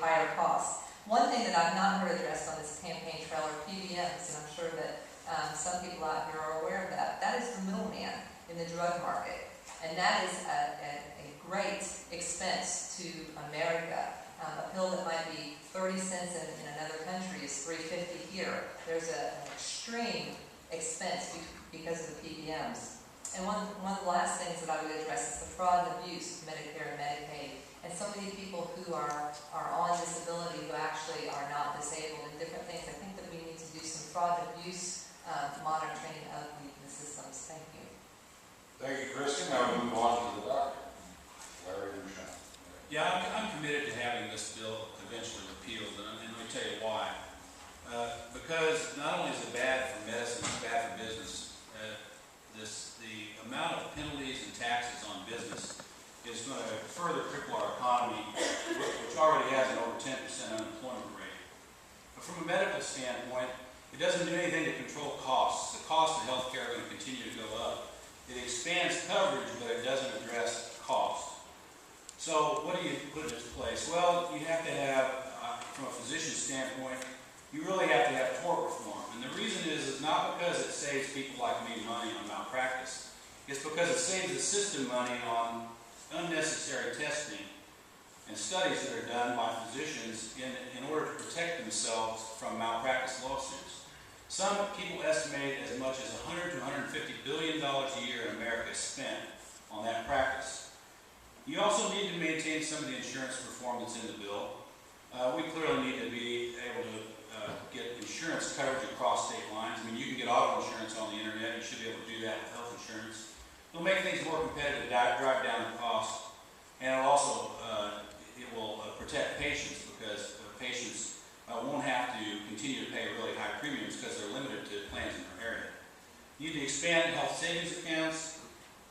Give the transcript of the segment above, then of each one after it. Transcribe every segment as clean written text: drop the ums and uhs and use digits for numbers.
higher costs. One thing that I've not heard addressed on this campaign trail are PBMs, and I'm sure that some people out here are aware of that. That is the middleman in the drug market, and that is a great expense to America. A pill that might be 30 cents in another country is $3.50 here. There's an extreme expense because of the PBMs. And one of the last things that I would address is the fraud and abuse of Medicare and Medicaid. And so many people who are on disability who actually are not disabled and different things. I think that we need to do some fraud and abuse monitoring of the systems. Thank you. Thank you, Kristen. Now we move on to the doctor, Larry Bucshon. Yeah, I'm committed to having this bill eventually repealed, and let me tell you why. Because not only is it bad for medicine, it's bad for business. The amount of penalties and taxes on business is going to further cripple our economy, which already has an over 10% unemployment rate. But from a medical standpoint, it doesn't do anything to control costs. The costs of health care are going to continue to go up. It expands coverage, but it doesn't address cost. So what do you put in its place? Well, you have to have, from a physician standpoint, you really have to have tort reform. And the reason is not because it saves people like me money on malpractice. It's because it saves the system money on unnecessary testing and studies that are done by physicians in order to protect themselves from malpractice lawsuits. Some people estimate as much as $100 to $150 billion a year in America is spent on that practice. You also need to maintain some of the insurance reform that's in the bill. We clearly need to be able to get insurance coverage across state lines. I mean, you can get auto insurance on the internet. You should be able to do that with health insurance. It'll make things more competitive, drive down the cost, and it'll also it will protect patients because patients won't have to continue to pay really high premiums because they're limited to plans in their area. You need to expand health savings accounts,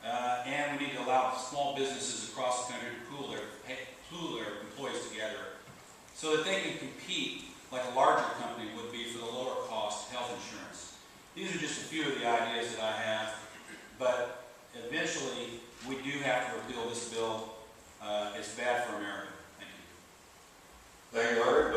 and we need to allow small businesses across the country to pool their employees together so that they can compete like a larger company would be for the lower cost health insurance. These are just a few of the ideas that I have, but eventually we do have to repeal this bill. It's bad for America. Thank you. Thank you, Larry.